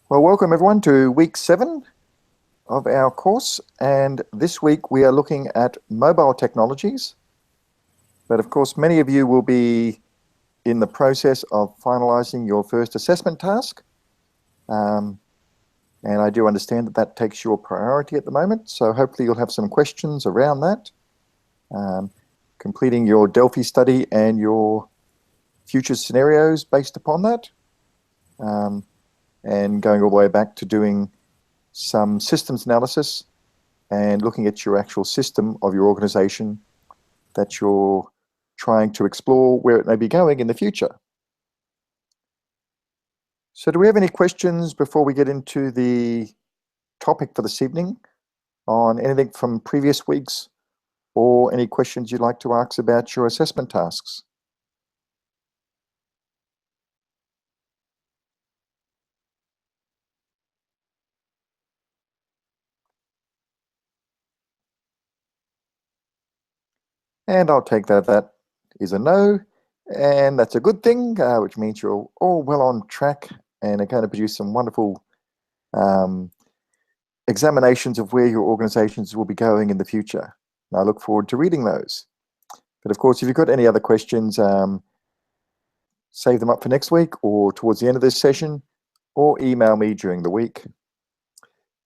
Well, welcome everyone to week 7 of our course, and this week we are looking at mobile technologies. But of course, many of you will be in the process of finalising your first assessment task, and I do understand that that takes your priority at the moment, so hopefully you'll have some questions around that, completing your Delphi study and your future scenarios based upon that. And going all the way back to doing some systems analysis and looking at your actual system of your organization that you're trying to explore where it may be going in the future. So do we have any questions before we get into the topic for this evening on anything from previous weeks, or any questions you'd like to ask about your assessment tasks? And I'll take that is a no, and that's a good thing, which means you're all well on track and are going to produce some wonderful examinations of where your organizations will be going in the future. And I look forward to reading those. But of course, if you've got any other questions, save them up for next week or towards the end of this session, or email me during the week.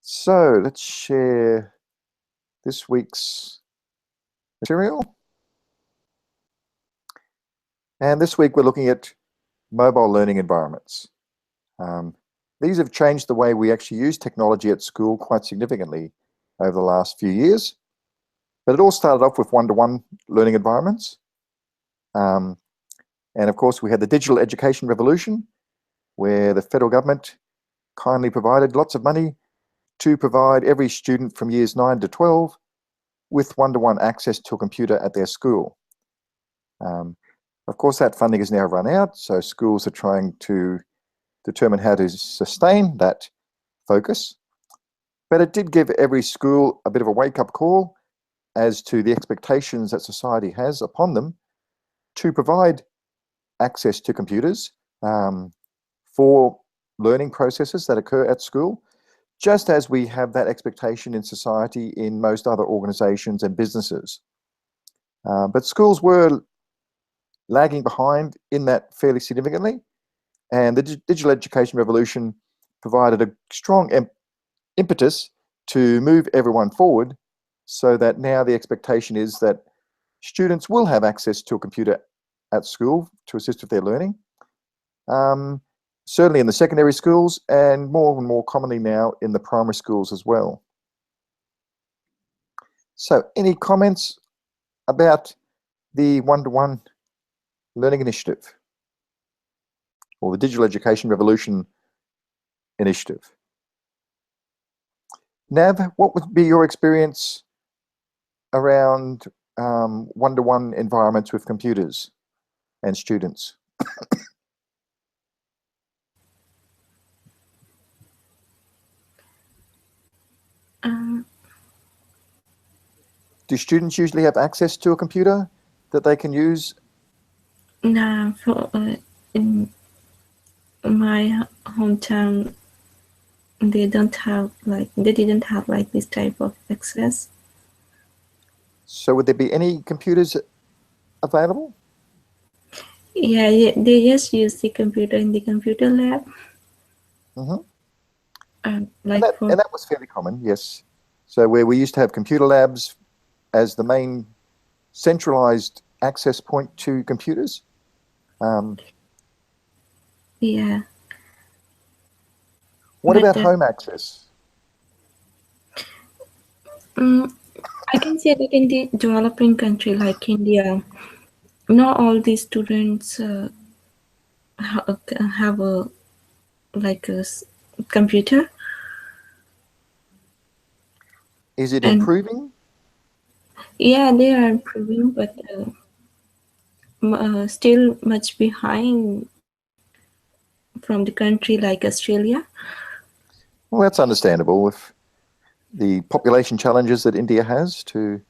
So let's share this week's material. And this week we're looking at mobile learning environments. These have changed the way we actually use technology at school quite significantly over the last few years. But it all started off with one-to-one learning environments. And of course, we had the digital education revolution, where the federal government kindly provided lots of money to provide every student from years 9 to 12 with one-to-one access to a computer at their school. Of course, that funding has now run out, so schools are trying to determine how to sustain that focus. But it did give every school a bit of a wake-up call as to the expectations that society has upon them to provide access to computers for learning processes that occur at school, just as we have that expectation in society in most other organizations and businesses. But schools were lagging behind in that fairly significantly, and the digital education revolution provided a strong impetus to move everyone forward, so that now the expectation is that students will have access to a computer at school to assist with their learning, certainly in the secondary schools, and more commonly now in the primary schools as well. So any comments about the one-to-one learning initiative or the digital education revolution initiative? Nav, what would be your experience around one-to-one environments with computers and students? Do students usually have access to a computer that they can use? No, in my hometown, they didn't have this type of access. So would there be any computers available? Yeah, they just use the computer in the computer lab. Mm-hmm. And that was fairly common, yes. So where we used to have computer labs as the main centralized access point to computers. Yeah. What about home access? I can say that in the developing country like India, not all the students have a computer. Is it improving? Yeah, they are improving, but still much behind from the country like Australia. Well, that's understandable with the population challenges that India has to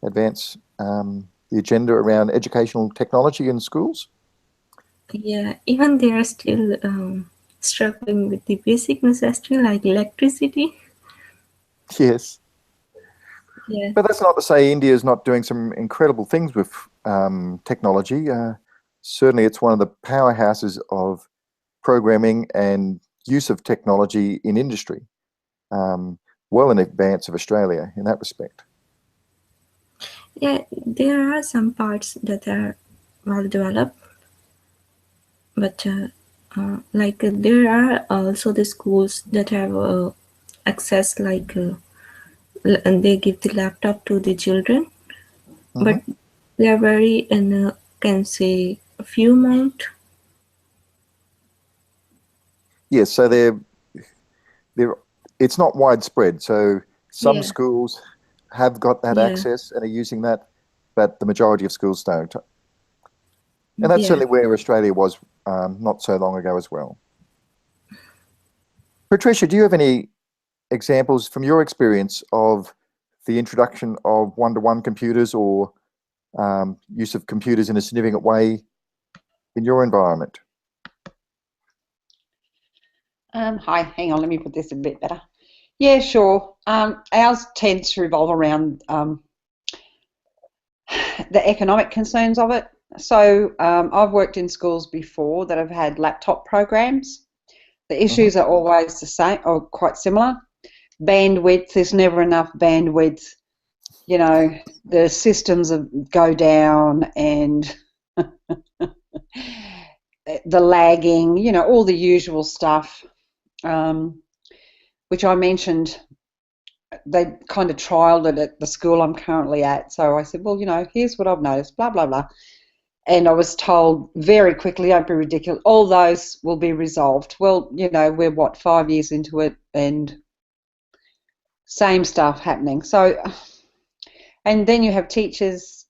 advance the agenda around educational technology in schools. Yeah, even they are still struggling with the basic necessity like electricity. Yes. Yes, But that's not to say India is not doing some incredible things with technology. Certainly, it's one of the powerhouses of programming and use of technology in industry, well in advance of Australia in that respect. yeah, there are some parts that are well developed, but there are also the schools that have access and they give the laptop to the children, but Hmm. they are very in can say a few amount. Yes, so they're it's not widespread. So some Yeah, schools have got that yeah, access and are using that, but the majority of schools don't. And that's yeah. certainly where Australia was not so long ago as well. Patricia, do you have any examples from your experience of the introduction of one-to-one computers or use of computers in a significant way in your environment? Hi, hang on, let me put this a bit better. Yeah, sure. Ours tends to revolve around the economic concerns of it. So I've worked in schools before that have had laptop programs. The issues are always the same or quite similar. Bandwidth, there's never enough bandwidth. You know, the systems go down and the lagging, you know, all the usual stuff, which I mentioned. They kind of trialed it at the school I'm currently at. So I said, well, you know, here's what I've noticed, blah, blah, blah. And I was told very quickly, don't be ridiculous, all those will be resolved. Well, you know, we're 5 years into it and same stuff happening. So, and then you have teachers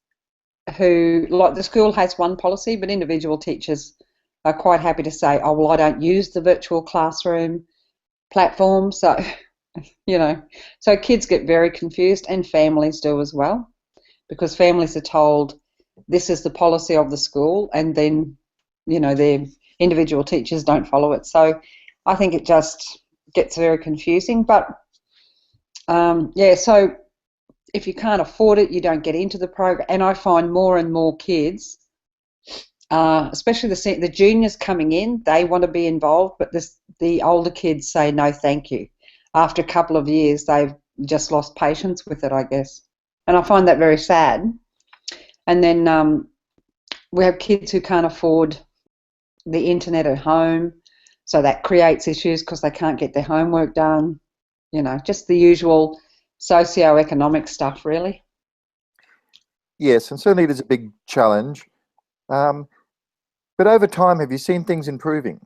who, like the school has one policy, but individual teachers are quite happy to say, oh, well, I don't use the virtual classroom platform. So, you know, so kids get very confused and families do as well, because families are told this is the policy of the school and then, you know, their individual teachers don't follow it. So I think it just gets very confusing. But yeah, so if you can't afford it, you don't get into the program. And I find more and more kids, especially the juniors coming in, they want to be involved, but the older kids say no thank you. After a couple of years, they've just lost patience with it, I guess. And I find that very sad. And then we have kids who can't afford the internet at home, so that creates issues because they can't get their homework done. You know, just the usual socio-economic stuff, really. Yes, and certainly it is a big challenge. But over time, have you seen things improving?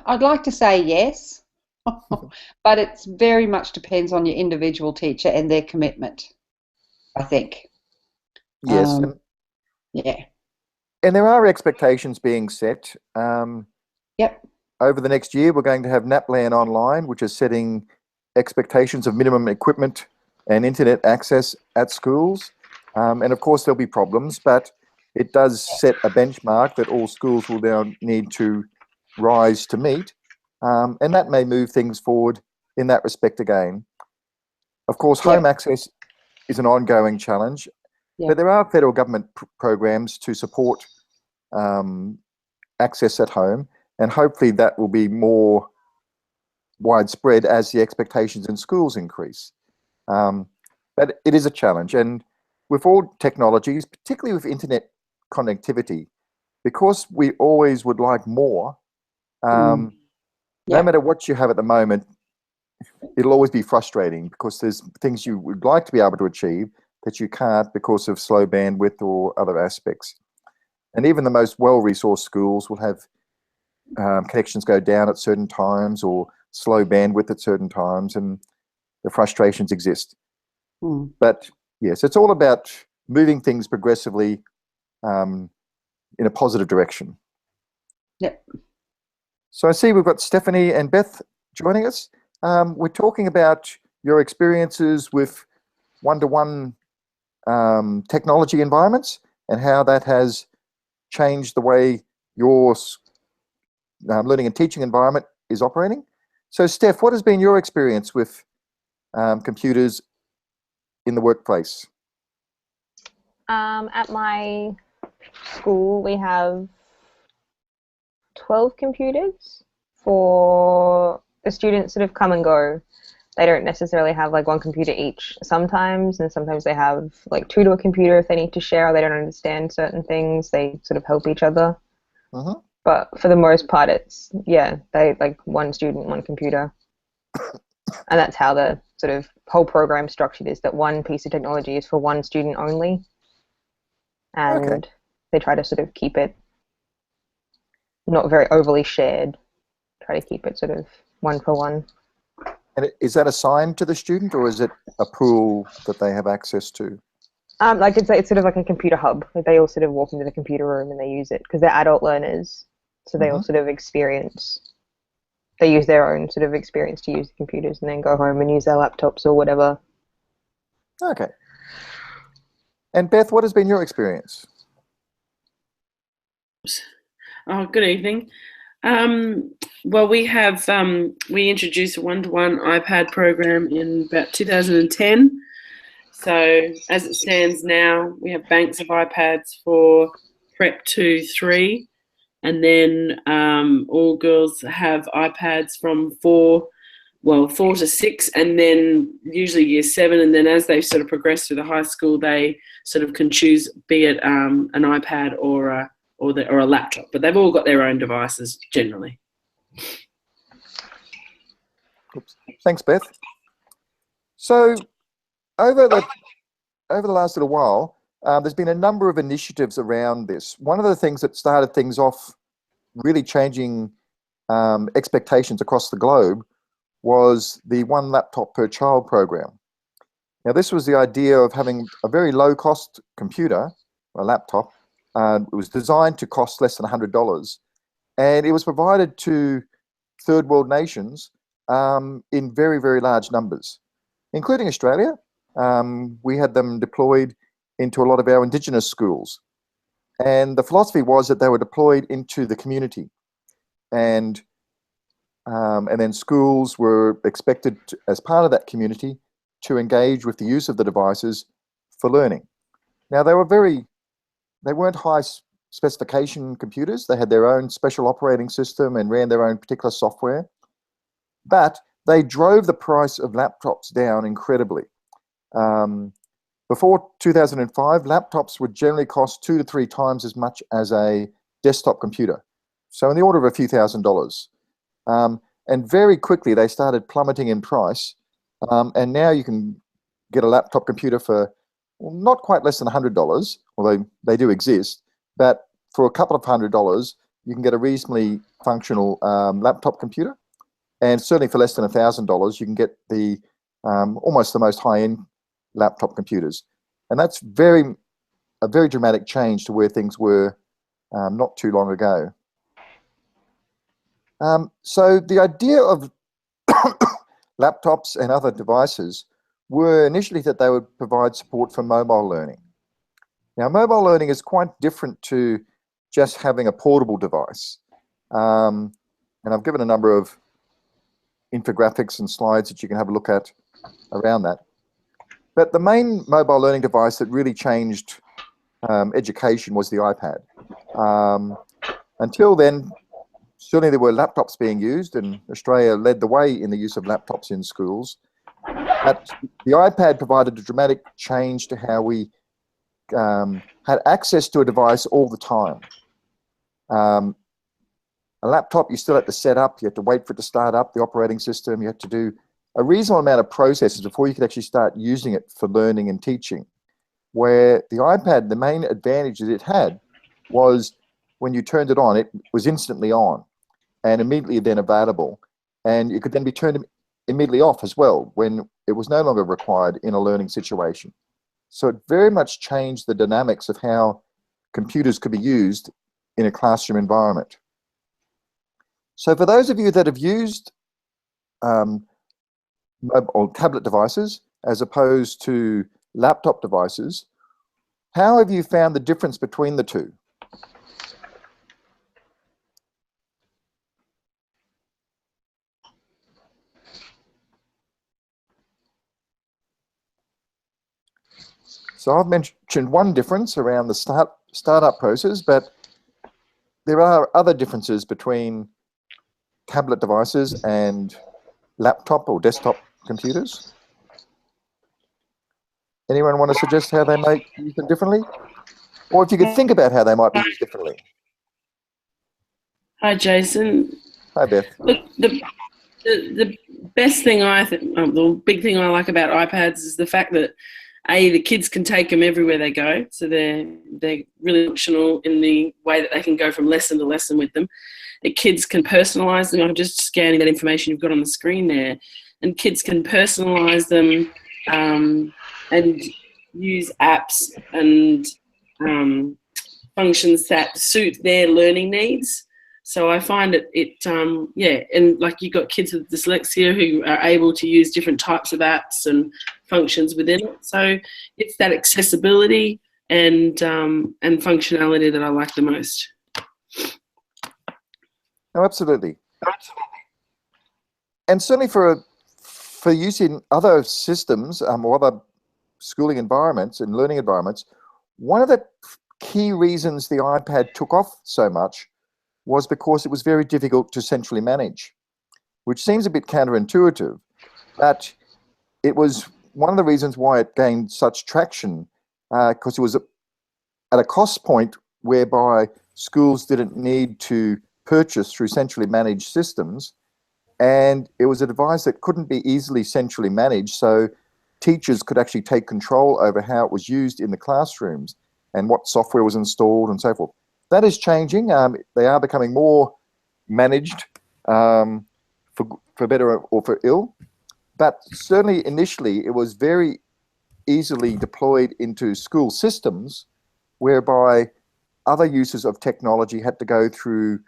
I'd like to say yes, but it very much depends on your individual teacher and their commitment, I think. Yes, Yeah. and there are expectations being set. Yep. Over the next year, we're going to have NAPLAN online, which is setting expectations of minimum equipment and internet access at schools. And of course, there'll be problems, but it does set a benchmark that all schools will now need to rise to meet. And that may move things forward in that respect again. Of course, home access is an ongoing challenge, but there are federal government programs to support access at home, and hopefully that will be more widespread as the expectations in schools increase. But it is a challenge, and with all technologies, particularly with internet connectivity, because we always would like more, no matter what you have at the moment, it'll always be frustrating because there's things you would like to be able to achieve that you can't because of slow bandwidth or other aspects. And even the most well-resourced schools will have connections go down at certain times or slow bandwidth at certain times, and the frustrations exist. But yes, it's all about moving things progressively in a positive direction. Yep. So I see we've got Stephanie and Beth joining us. We're talking about your experiences with one-to-one technology environments, and how that has changed the way your learning and teaching environment is operating. So Steph, what has been your experience with computers in the workplace? At my school, we have 12 computers for the students sort of come and go. They don't necessarily have like one computer each sometimes, and sometimes they have like two to a computer if they need to share or they don't understand certain things. They sort of help each other. But for the most part, it's, yeah, they like one student, one computer. And that's how the sort of whole program structured is, that one piece of technology is for one student only. And they try to sort of keep it not very overly shared, try to keep it sort of one for one. And is that assigned to the student, or is it a pool that they have access to? Like it's sort of like a computer hub. Like they all sort of walk into the computer room and they use it because they're adult learners, so they all sort of they use their own sort of experience to use the computers and then go home and use their laptops or whatever. Okay. And Beth, what has been your experience? Oh, good evening. Well, we introduced a one-to-one iPad program in about 2010. So as it stands now, we have banks of iPads for Prep 2, 3, and then all girls have iPads from 4 to 6, and then usually year 7, and then as they sort of progress through the high school, they sort of can choose, be it an iPad or a laptop, but they've all got their own devices generally. Oops. Thanks, Beth. So over the last little while, there's been a number of initiatives around this. One of the things that started things off really changing expectations across the globe was the one laptop per child program. Now, this was the idea of having a very low-cost computer, a laptop. It was designed to cost less than $100, and it was provided to third world nations in very, very large numbers, including Australia. We had them deployed into a lot of our Indigenous schools. And the philosophy was that they were deployed into the community. And then schools were expected to, as part of that community, to engage with the use of the devices for learning. Now, they weren't high specification computers. They had their own special operating system and ran their own particular software. But they drove the price of laptops down incredibly. Before 2005, laptops would generally cost 2 to 3 times as much as a desktop computer. So in the order of a few $1,000s. And very quickly, they started plummeting in price. And now you can get a laptop computer for not quite less than $100, although they do exist. But for a couple of $100, you can get a reasonably functional laptop computer. And certainly for less than $1,000, you can get the almost the most high-end laptop computers. And that's a very dramatic change to where things were not too long ago. So the idea of laptops and other devices were initially that they would provide support for mobile learning. Now, mobile learning is quite different to just having a portable device. And I've given a number of infographics and slides that you can have a look at around that. But the main mobile learning device that really changed education was the iPad. Until then, certainly there were laptops being used, and Australia led the way in the use of laptops in schools. But the iPad provided a dramatic change to how we had access to a device all the time. A laptop, you still had to set up, you had to wait for it to start up, the operating system, you had to do a reasonable amount of processes before you could actually start using it for learning and teaching. Where the iPad, the main advantage that it had was when you turned it on, it was instantly on and immediately then available. And it could then be turned immediately off as well when it was no longer required in a learning situation. So it very much changed the dynamics of how computers could be used in a classroom environment. So for those of you that have used mobile or tablet devices as opposed to laptop devices, How have you found the difference between the two? So I've mentioned one difference around the startup process, but there are other differences between tablet devices and laptop or desktop computers. Anyone want to suggest how they might use them differently? Or if you could think about how they might be used differently. Hi, Jason. Hi, Beth. Look, the best thing I think, the big thing I like about iPads is the fact that the kids can take them everywhere they go, so they're really functional in the way that they can go from lesson to lesson with them. The kids can personalise them. I'm just scanning that information you've got on the screen there, and kids can personalise them and use apps and functions that suit their learning needs. So I find and like you've got kids with dyslexia who are able to use different types of apps and functions within it. So it's that accessibility and functionality that I like the most. Oh, absolutely. And certainly for use in other systems or other schooling environments and learning environments, one of the key reasons the iPad took off so much was because it was very difficult to centrally manage, which seems a bit counterintuitive, but it was one of the reasons why it gained such traction, because it was at a cost point whereby schools didn't need to purchase through centrally managed systems, and it was a device that couldn't be easily centrally managed, so teachers could actually take control over how it was used in the classrooms and what software was installed and so forth. That is changing. They are becoming more managed for better or for ill, but certainly initially it was very easily deployed into school systems whereby other uses of technology had to go through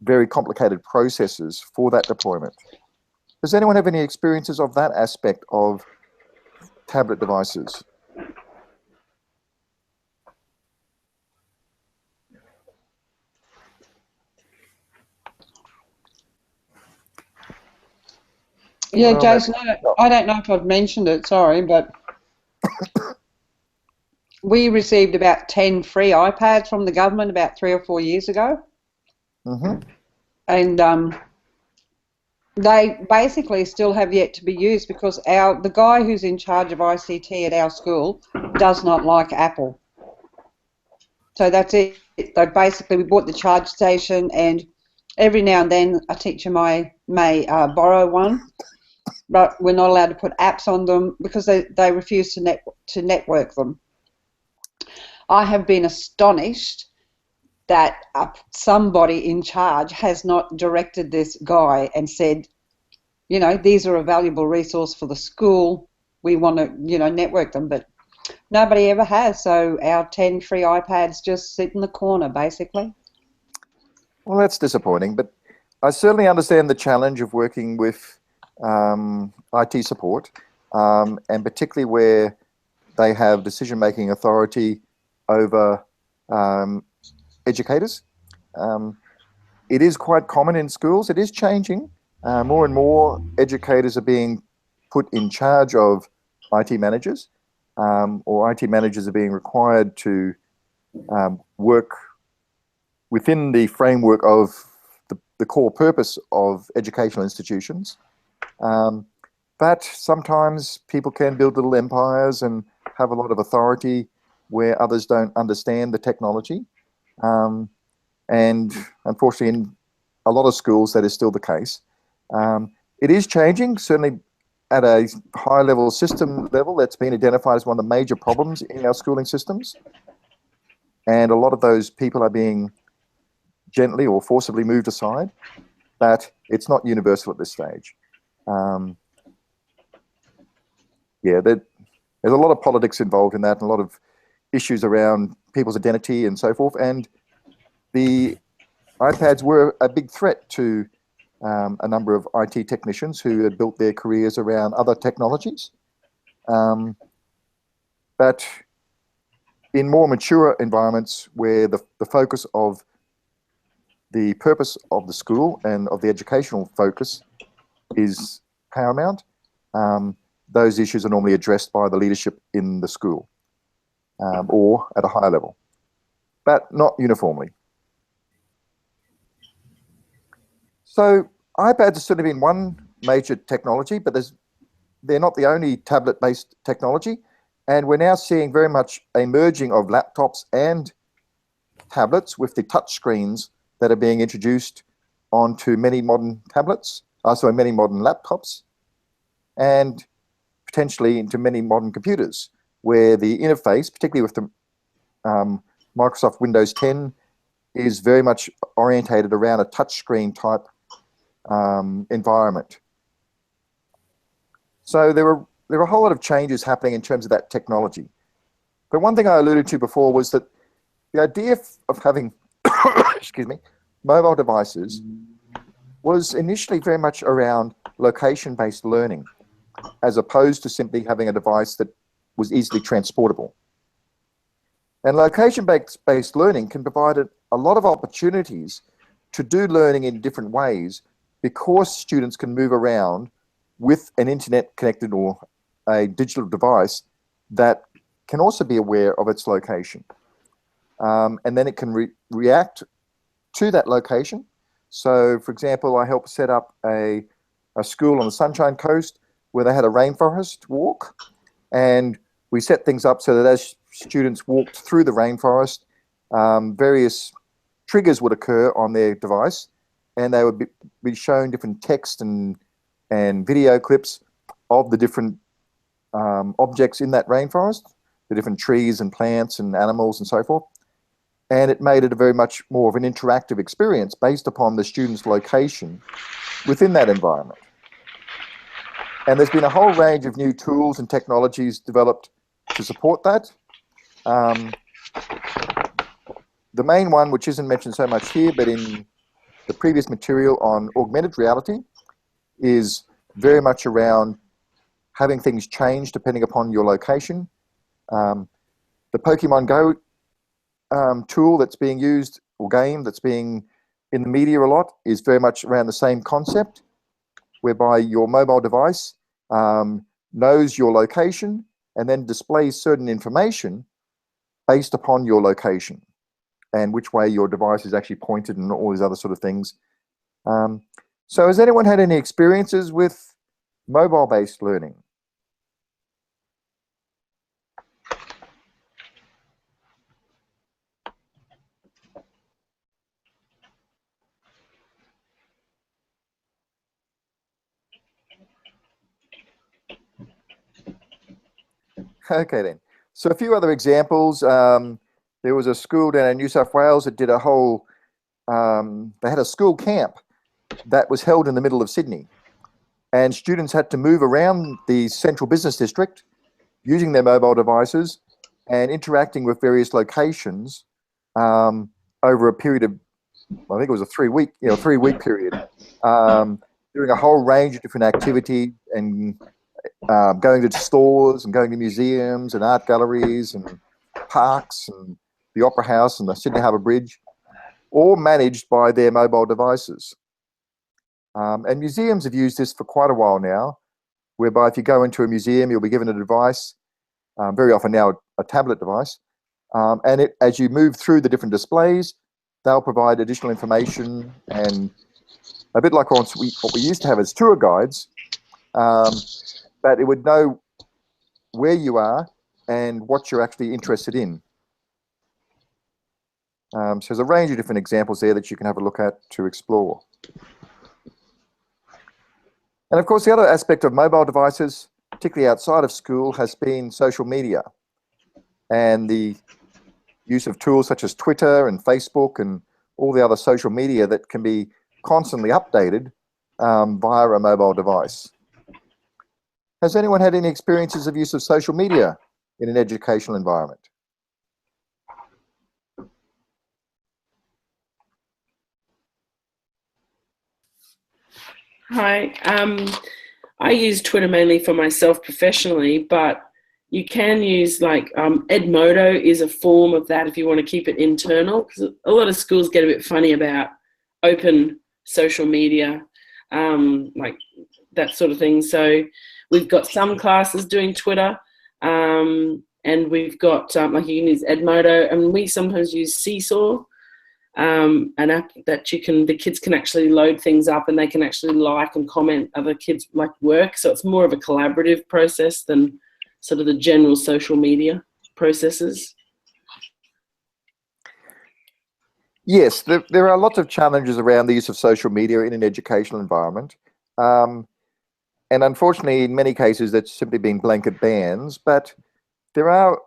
very complicated processes for that deployment. Does anyone have any experiences of that aspect of tablet devices? Yeah, Jason, I don't know if I've mentioned it, sorry, but we received about 10 free iPads from the government about 3 or 4 years ago. Mm-hmm. And they basically still have yet to be used because the guy who's in charge of ICT at our school does not like Apple. So that's it. We bought the charge station, and every now and then a teacher may borrow one, but we're not allowed to put apps on them because they refuse to network them. I have been astonished that somebody in charge has not directed this guy and said, you know, these are a valuable resource for the school. We want to, network them, but nobody ever has. So our 10 free iPads just sit in the corner, basically. Well, that's disappointing, but I certainly understand the challenge of working with IT support, and particularly where they have decision-making authority over educators. It is quite common in schools. It is changing. More and more educators are being put in charge of IT managers, or IT managers are being required to work within the framework of the core purpose of educational institutions. But sometimes people can build little empires and have a lot of authority where others don't understand the technology. And unfortunately, in a lot of schools, that is still the case. It is changing, certainly at a high-level system level. That's been identified as one of the major problems in our schooling systems. And a lot of those people are being gently or forcibly moved aside, but it's not universal at this stage. Yeah, there's a lot of politics involved in that, and a lot of issues around people's identity and so forth. And the iPads were a big threat to a number of IT technicians who had built their careers around other technologies. But in more mature environments where the focus of the purpose of the school and of the educational focus is paramount, those issues are normally addressed by the leadership in the school or at a higher level, but not uniformly. So iPads have certainly been one major technology, but they're not the only tablet-based technology. And we're now seeing very much a merging of laptops and tablets with the touch screens that are being introduced onto many modern tablets, many modern laptops, and potentially into many modern computers, where the interface, particularly with the Microsoft Windows 10, is very much orientated around a touchscreen type environment. So there are a whole lot of changes happening in terms of that technology. But one thing I alluded to before was that the idea of having excuse me, mobile devices was initially very much around location-based learning, as opposed to simply having a device that was easily transportable. And location-based learning can provide a lot of opportunities to do learning in different ways, because students can move around with an internet connected or a digital device that can also be aware of its location. And then it can react to that location. So, for example, I helped set up a school on the Sunshine Coast where they had a rainforest walk, and we set things up so that as students walked through the rainforest, various triggers would occur on their device, and they would be shown different text and video clips of the different objects in that rainforest, the different trees and plants and animals and so forth. And it made it a very much more of an interactive experience based upon the student's location within that environment. And there's been a whole range of new tools and technologies developed to support that. The main one, which isn't mentioned so much here, but in the previous material on augmented reality, is very much around having things change depending upon your location. The Pokemon Go tool that's being used, or game that's being in the media a lot, is very much around the same concept, whereby your mobile device knows your location and then displays certain information based upon your location and which way your device is actually pointed and all these other sort of things. So has anyone had any experiences with mobile-based learning? Okay then. So a few other examples. There was a school down in New South Wales that did a whole, they had a school camp that was held in the middle of Sydney. And students had to move around the central business district using their mobile devices and interacting with various locations over a period of, I think it was a 3-week period, doing a whole range of different activities and going to stores and going to museums and art galleries and parks and the Opera House and the Sydney Harbour Bridge, all managed by their mobile devices. And museums have used this for quite a while now, whereby if you go into a museum, you'll be given a device, very often now a tablet device, and as you move through the different displays, they'll provide additional information, and a bit like what we used to have as tour guides, but it would know where you are and what you're actually interested in. So there's a range of different examples there that you can have a look at to explore. And of course, the other aspect of mobile devices, particularly outside of school, has been social media and the use of tools such as Twitter and Facebook and all the other social media that can be constantly updated via a mobile device. Has anyone had any experiences of use of social media in an educational environment? Hi, I use Twitter mainly for myself professionally, but you can use like Edmodo is a form of that if you want to keep it internal, because a lot of schools get a bit funny about open social media, like that sort of thing. So we've got some classes doing Twitter, and we've got like you can use Edmodo, and we sometimes use Seesaw, an app that the kids can actually load things up and they can actually like and comment other kids' like work. So it's more of a collaborative process than sort of the general social media processes. Yes, there are lots of challenges around the use of social media in an educational environment. And unfortunately, in many cases, that's simply been blanket bans. But there are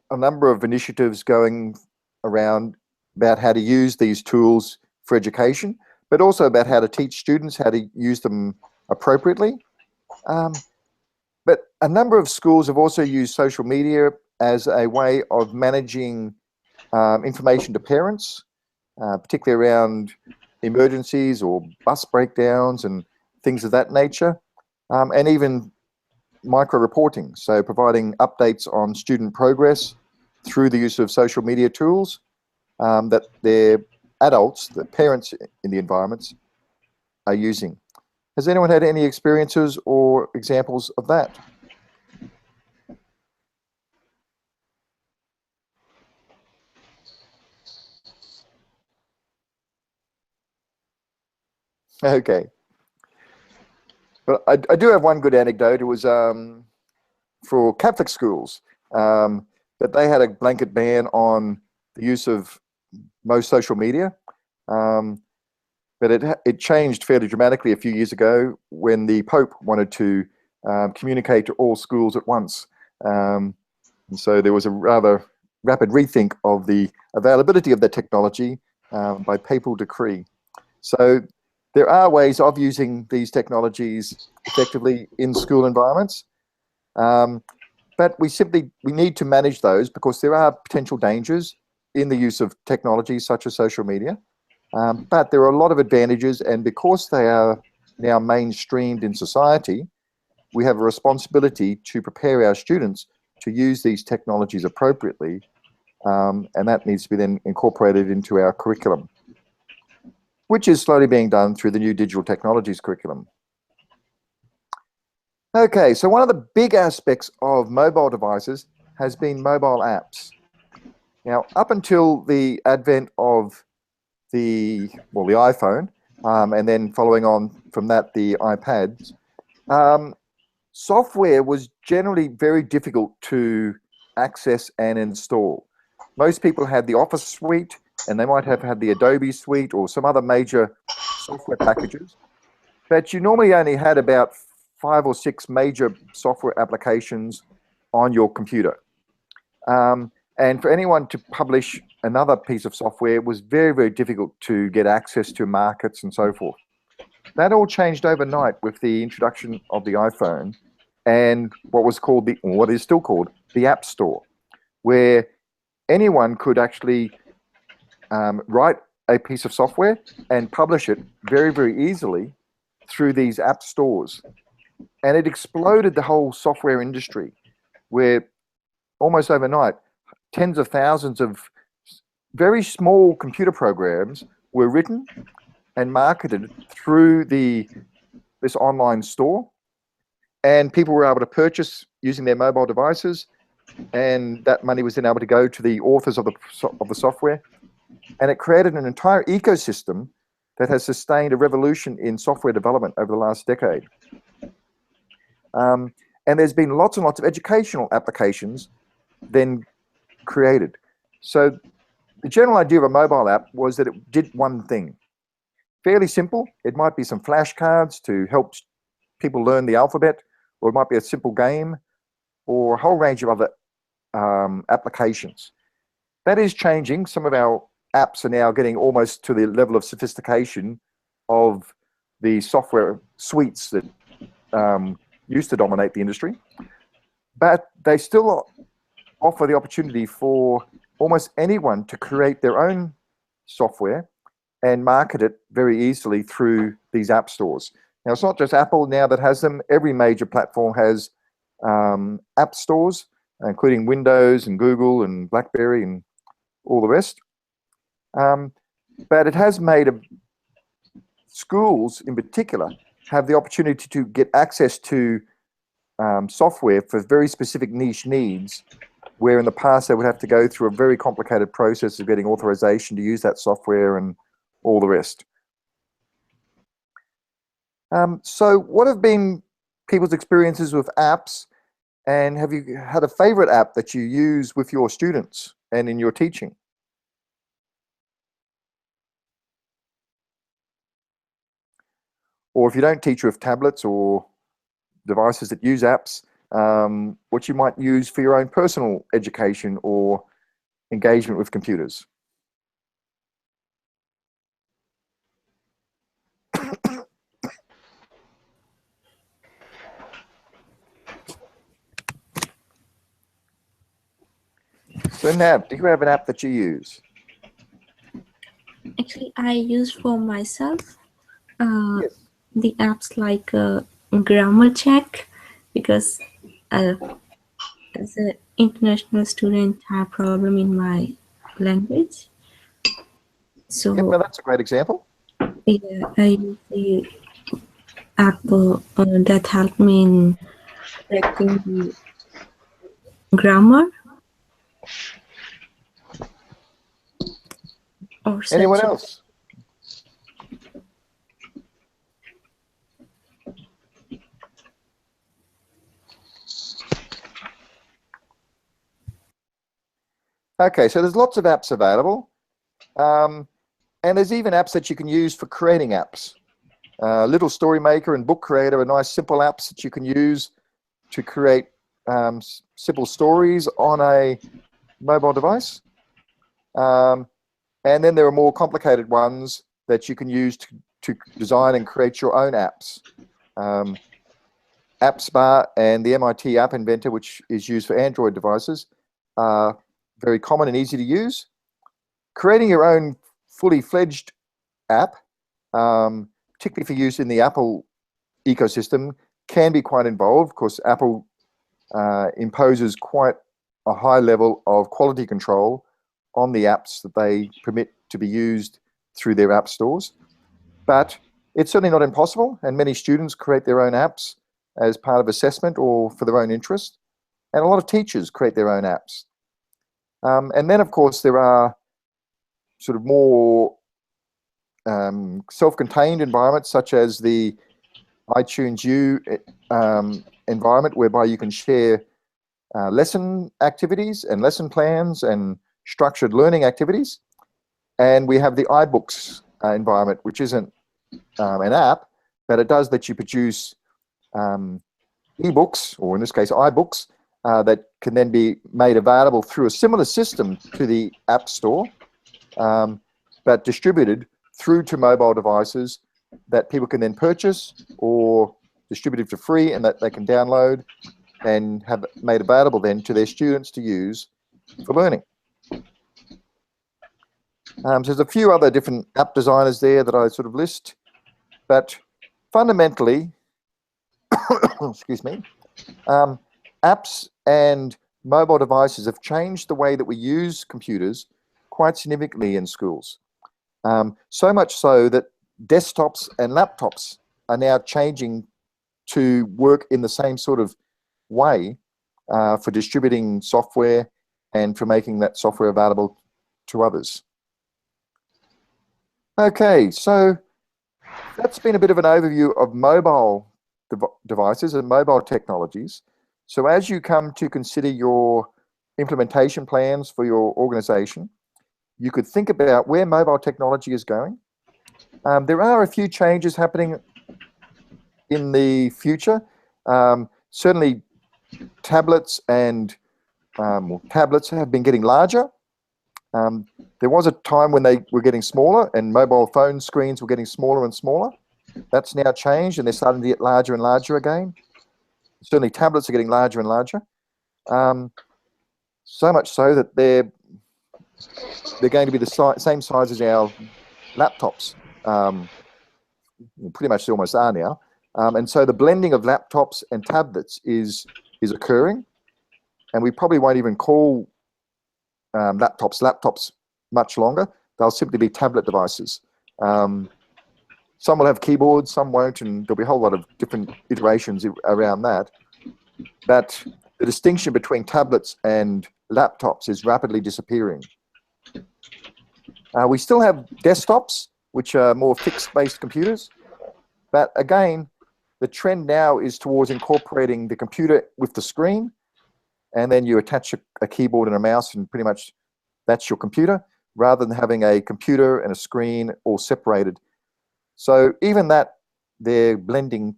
a number of initiatives going around about how to use these tools for education, but also about how to teach students how to use them appropriately. But a number of schools have also used social media as a way of managing information to parents, particularly around emergencies or bus breakdowns and things of that nature, and even micro-reporting, so providing updates on student progress through the use of social media tools that their adults, the parents in the environments, are using. Has anyone had any experiences or examples of that? Okay. But I do have one good anecdote. It was for Catholic schools, that they had a blanket ban on the use of most social media. But it changed fairly dramatically a few years ago when the Pope wanted to communicate to all schools at once. And so there was a rather rapid rethink of the availability of the technology by papal decree. So there are ways of using these technologies effectively in school environments. But we need to manage those because there are potential dangers in the use of technologies such as social media. But there are a lot of advantages, and because they are now mainstreamed in society, we have a responsibility to prepare our students to use these technologies appropriately, and that needs to be then incorporated into our curriculum, which is slowly being done through the new digital technologies curriculum. Okay, so one of the big aspects of mobile devices has been mobile apps. Now, up until the advent of the iPhone, and then following on from that, the iPads, software was generally very difficult to access and install. Most people had the Office suite, and they might have had the Adobe suite or some other major software packages, but you normally only had about 5 or 6 major software applications on your computer. And for anyone to publish another piece of software was very, very difficult to get access to markets and so forth. That all changed overnight with the introduction of the iPhone and what is still called the App Store, where anyone could actually write a piece of software and publish it very, very easily through these app stores. And it exploded the whole software industry, where almost overnight, tens of thousands of very small computer programs were written and marketed through this online store, and people were able to purchase using their mobile devices, and that money was then able to go to the authors of the software, and it created an entire ecosystem that has sustained a revolution in software development over the last decade. And there's been lots and lots of educational applications then created. So the general idea of a mobile app was that it did one thing. Fairly simple. It might be some flashcards to help people learn the alphabet, or it might be a simple game, or a whole range of other applications. That is changing. Some of our apps are now getting almost to the level of sophistication of the software suites that used to dominate the industry, but they still offer the opportunity for almost anyone to create their own software and market it very easily through these app stores. Now, it's not just Apple now that has them. Every major platform has app stores, including Windows and Google and BlackBerry and all the rest. But it has made schools in particular have the opportunity to get access to software for very specific niche needs, where in the past they would have to go through a very complicated process of getting authorization to use that software and all the rest. So what have been people's experiences with apps, and have you had a favorite app that you use with your students and in your teaching? Or if you don't teach with tablets or devices that use apps, what you might use for your own personal education or engagement with computers. So Nab, do you have an app that you use? Actually, I use for myself Yes. the apps like grammar check, because as an international student I have problem in my language. So Yep, well, that's a great example. yeah, I use the app that helped me in correcting the grammar or Anyone such. else? Okay, so there's lots of apps available. And there's even apps that you can use for creating apps. Little Story Maker and Book Creator are nice simple apps that you can use to create simple stories on a mobile device. And then there are more complicated ones that you can use to design and create your own apps. AppSpa and the MIT App Inventor, which is used for Android devices, are very common and easy to use. Creating your own fully fledged app, particularly for use in the Apple ecosystem, can be quite involved. Of course, Apple imposes quite a high level of quality control on the apps that they permit to be used through their app stores. But it's certainly not impossible, and many students create their own apps as part of assessment or for their own interest. And a lot of teachers create their own apps. And then, of course, there are sort of more self-contained environments, such as the iTunes U environment, whereby you can share lesson activities and lesson plans and structured learning activities. And we have the iBooks environment, which isn't an app, but it does let you produce ebooks, or in this case, iBooks, that can then be made available through a similar system to the App Store, but distributed through to mobile devices that people can then purchase or distributed for free, and that they can download and have made available then to their students to use for learning. So there's a few other different app designers there that I sort of list, but fundamentally, excuse me, apps and mobile devices have changed the way that we use computers quite significantly in schools. So much so that desktops and laptops are now changing to work in the same sort of way for distributing software and for making that software available to others. Okay, so that's been a bit of an overview of mobile devices and mobile technologies. So as you come to consider your implementation plans for your organization, you could think about where mobile technology is going. There are a few changes happening in the future. Certainly tablets and tablets have been getting larger. There was a time when they were getting smaller and mobile phone screens were getting smaller and smaller. That's now changed and they're starting to get larger and larger again. Certainly tablets are getting larger and larger. So much so that they're going to be the same size as our laptops. Pretty much they almost are now. And so the blending of laptops and tablets is is occurring, and we probably won't even call laptops much longer. They'll simply be tablet devices. Some will have keyboards, some won't, and there'll be a whole lot of different iterations around that. But the distinction between tablets and laptops is rapidly disappearing. We still have desktops, which are more fixed-based computers, but again, the trend now is towards incorporating the computer with the screen, and then you attach a keyboard and a mouse, and pretty much that's your computer, rather than having a computer and a screen all separated. So even that, they're blending,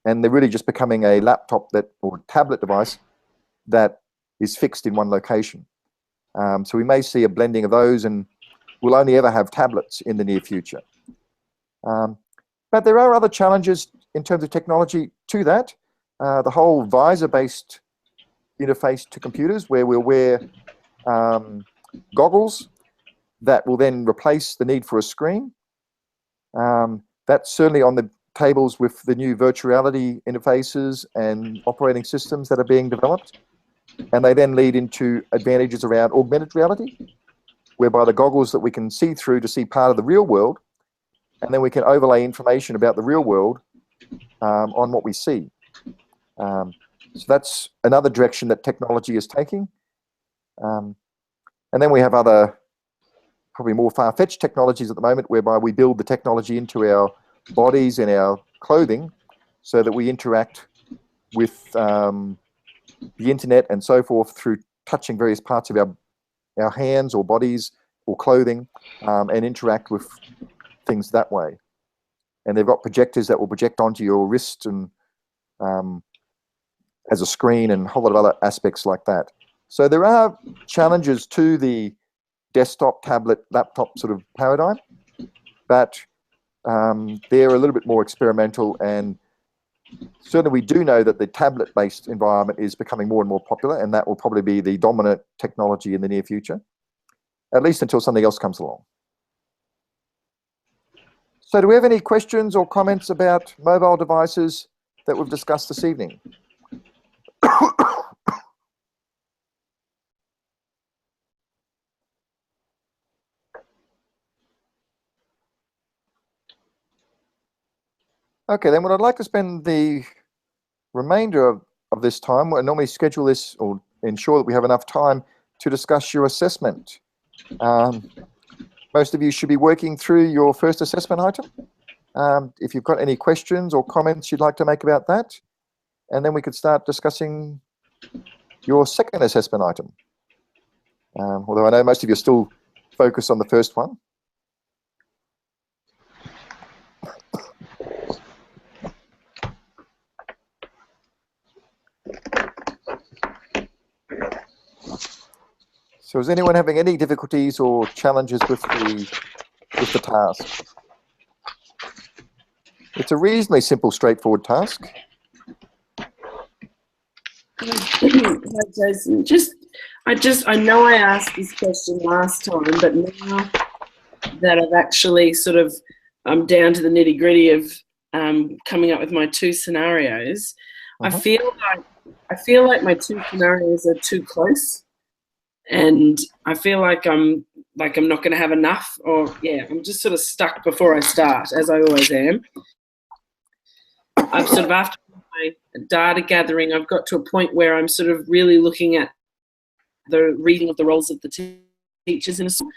and they're really just becoming a laptop or tablet device that is fixed in one location. So we may see a blending of those, and we'll only ever have tablets in the near future. But there are other challenges in terms of technology to that. The whole visor-based interface to computers, where we'll wear goggles that will then replace the need for a screen. That's certainly on the tables with the new virtual reality interfaces and operating systems that are being developed. And they then lead into advantages around augmented reality, whereby the goggles that we can see through to see part of the real world, and then we can overlay information about the real world on what we see. So that's another direction that technology is taking. And then we have other, probably more far-fetched technologies at the moment, whereby we build the technology into our bodies and our clothing so that we interact with the internet and so forth through touching various parts of our hands or bodies or clothing, and interact with things that way. And they've got projectors that will project onto your wrist and as a screen, and a whole lot of other aspects like that. So there are challenges to the desktop, tablet, laptop sort of paradigm, but they're a little bit more experimental, and certainly we do know that the tablet-based environment is becoming more and more popular, and that will probably be the dominant technology in the near future, at least until something else comes along. So do we have any questions or comments about mobile devices that we've discussed this evening? Okay, then what I'd like to spend the remainder of this time, I normally schedule this or ensure that we have enough time to discuss your assessment. Most of you should be working through your first assessment item. If you've got any questions or comments you'd like to make about that, and then we could start discussing your second assessment item. Although I know most of you are still focused on the first one. So is anyone having any difficulties or challenges with the task? It's a reasonably simple, straightforward task. Jason, I know I asked this question last time, but now that I've actually sort of, I'm down to the nitty gritty of coming up with my two scenarios. I feel like my two scenarios are too close, and I feel like I'm not going to have enough, or I'm just sort of stuck before I start, as I always am. I've sort of, after my data gathering, I've got to a point where I'm sort of really looking at the reading of the roles of the teachers in a school.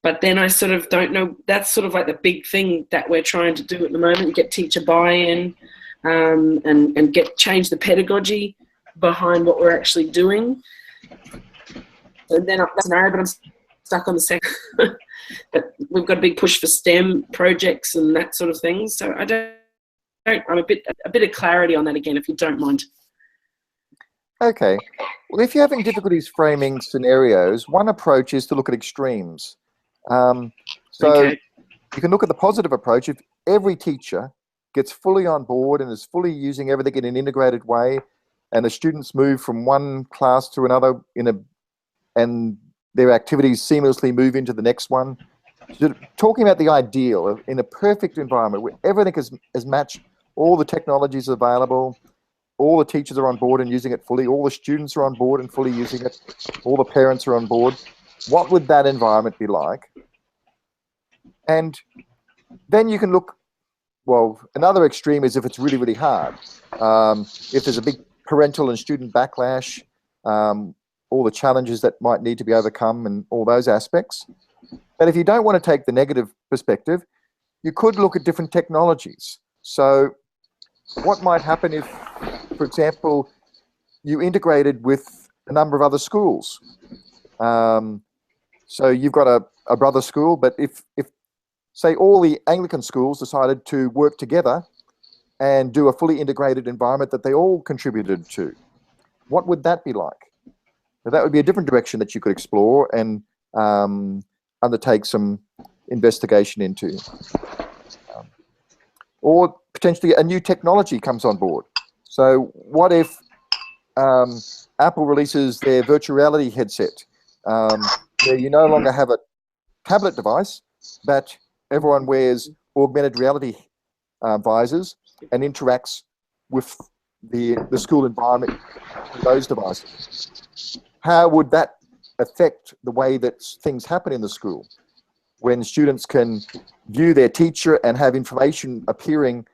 But then I sort of don't know, that's sort of like the big thing that we're trying to do at the moment, get teacher buy-in, and change the pedagogy behind what we're actually doing. And then that's an area, but I'm stuck on the second. But we've got a big push for STEM projects and that sort of thing. So I'm a bit of clarity on that again, if you don't mind. Okay. Well, if you're having difficulties framing scenarios, one approach is to look at extremes. Okay. You can look at the positive approach. If every teacher gets fully on board and is fully using everything in an integrated way, and the students move from one class to another and their activities seamlessly move into the next one. So talking about the ideal in a perfect environment where everything is matched, all the technologies available, all the teachers are on board and using it fully, all the students are on board and fully using it, all the parents are on board, what would that environment be like? And then you can look, well, another extreme is if it's really, really hard. If there's a big parental and student backlash, all the challenges that might need to be overcome and all those aspects. But if you don't want to take the negative perspective, you could look at different technologies. So what might happen if, for example, you integrated with a number of other schools? So you've got a brother school, but if say all the Anglican schools decided to work together and do a fully integrated environment that they all contributed to, what would that be like? Now, that would be a different direction that you could explore and undertake some investigation into. Or potentially a new technology comes on board. So what if Apple releases their virtual reality headset, where you no longer have a tablet device, but everyone wears augmented reality visors and interacts with the school environment with those devices. How would that affect the way that things happen in the school when students can view their teacher and have information appearing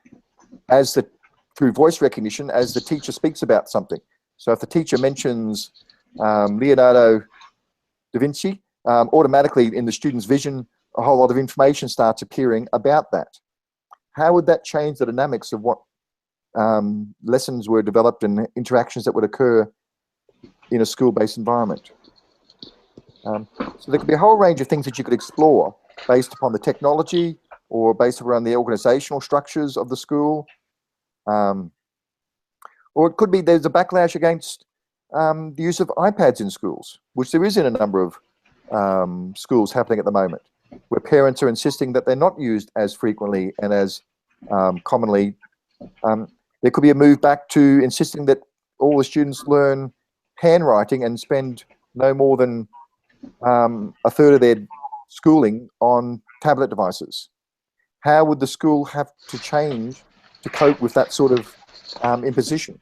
through voice recognition as the teacher speaks about something? So if the teacher mentions Leonardo da Vinci, automatically in the student's vision, a whole lot of information starts appearing about that. How would that change the dynamics of what lessons were developed and interactions that would occur in a school-based environment? So there could be a whole range of things that you could explore based upon the technology or based around the organizational structures of the school. Or it could be there's a backlash against the use of iPads in schools, which there is in a number of schools happening at the moment, where parents are insisting that they're not used as frequently and as commonly. There could be a move back to insisting that all the students learn handwriting and spend no more than a third of their schooling on tablet devices. How would the school have to change to cope with that sort of imposition?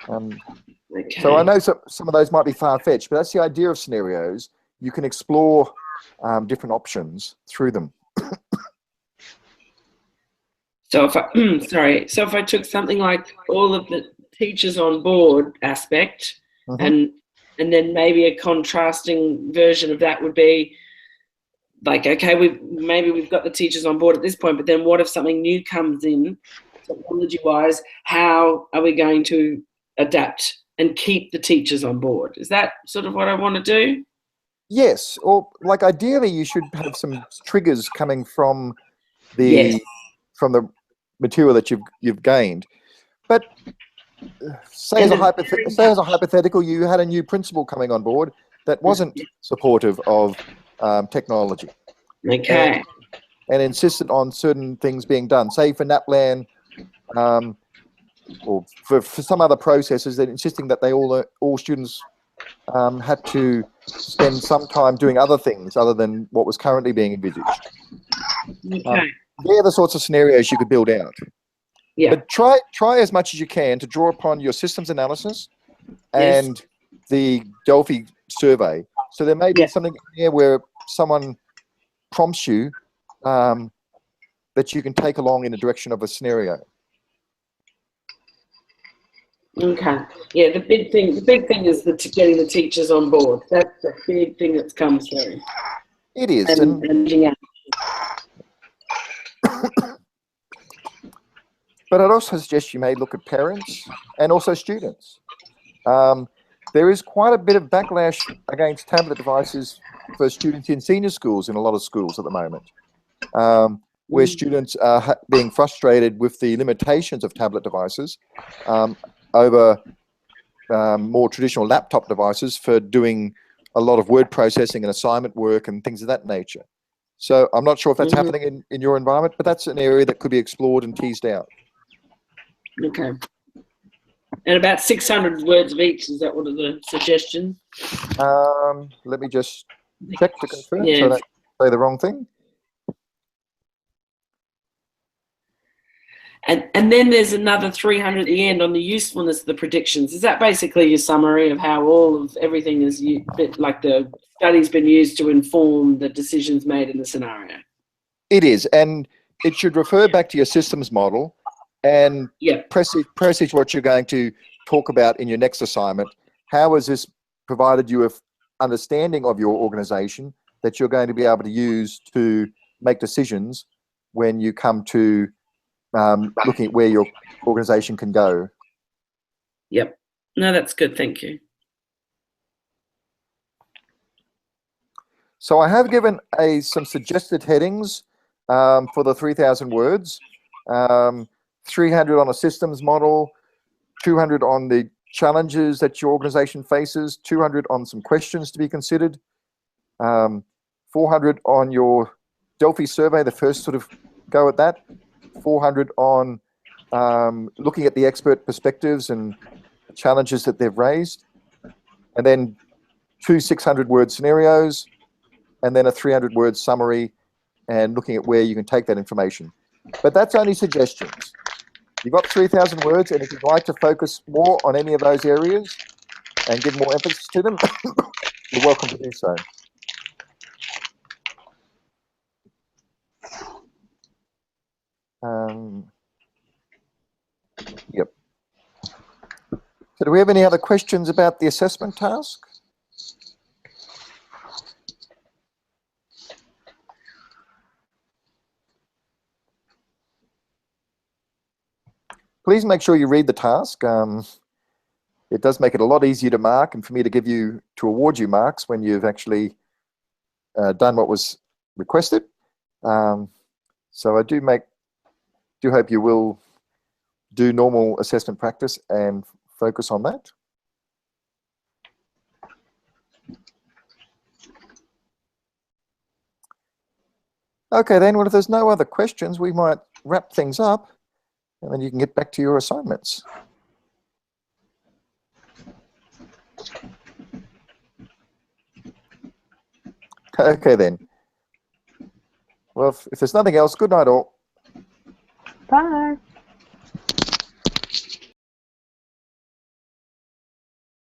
Okay. So I know some of those might be far-fetched, but that's the idea of scenarios. You can explore different options through them. So if I, sorry, so if I took something like all of the teachers on board aspect, and then maybe a contrasting version of that would be like, okay, maybe we've got the teachers on board at this point, but then what if something new comes in, technology-wise? How are we going to adapt and keep the teachers on board? Is that sort of what I want to do? Yes, or like ideally you should have some triggers coming from the material that you've gained. But say as a hypothetical, you had a new principal coming on board that wasn't supportive of technology. Okay. And insisted on certain things being done. Say for NAPLAN, or for some other processes, they're insisting that all students had to spend some time doing other things other than what was currently being envisaged. Okay. They're the sorts of scenarios you could build out. Yeah. But try as much as you can to draw upon your systems analysis and the Delphi survey. So there may be something here where someone prompts you that you can take along in the direction of a scenario. Okay. Yeah, the big thing is getting the teachers on board. That's the big thing that's come through. It is. But I'd also suggest you may look at parents and also students. There is quite a bit of backlash against tablet devices for students in senior schools in a lot of schools at the moment, where students are being frustrated with the limitations of tablet devices over more traditional laptop devices for doing a lot of word processing and assignment work and things of that nature. So I'm not sure if that's happening in your environment, but that's an area that could be explored and teased out. Okay. And about 600 words of each, is that one of the suggestions? Let me just check to confirm so I don't say the wrong thing. And then there's another 300 at the end on the usefulness of the predictions. Is that basically your summary of how all of everything is, like the study's been used to inform the decisions made in the scenario? It is, and it should refer back to your systems model and presage what you're going to talk about in your next assignment. How has this provided you with understanding of your organization that you're going to be able to use to make decisions when you come to looking at where your organization can go? Yep. No, that's good. Thank you. So I have given some suggested headings for the 3,000 words. 300 on a systems model, 200 on the challenges that your organization faces, 200 on some questions to be considered, 400 on your Delphi survey, the first sort of go at that, 400 on looking at the expert perspectives and challenges that they've raised, and then 2 600-word scenarios, and then a 300-word summary and looking at where you can take that information. But that's only suggestions. You've got 3,000 words, and if you'd like to focus more on any of those areas and give more emphasis to them, you're welcome to do so. Yep. So do we have any other questions about the assessment task? Please make sure you read the task. It does make it a lot easier to mark and for me to award you marks when you've actually done what was requested. So I do hope you will do normal assessment practice and focus on that. Okay then, well, if there's no other questions, we might wrap things up and then you can get back to your assignments. Okay then. Well, if there's nothing else, good night all. Bye.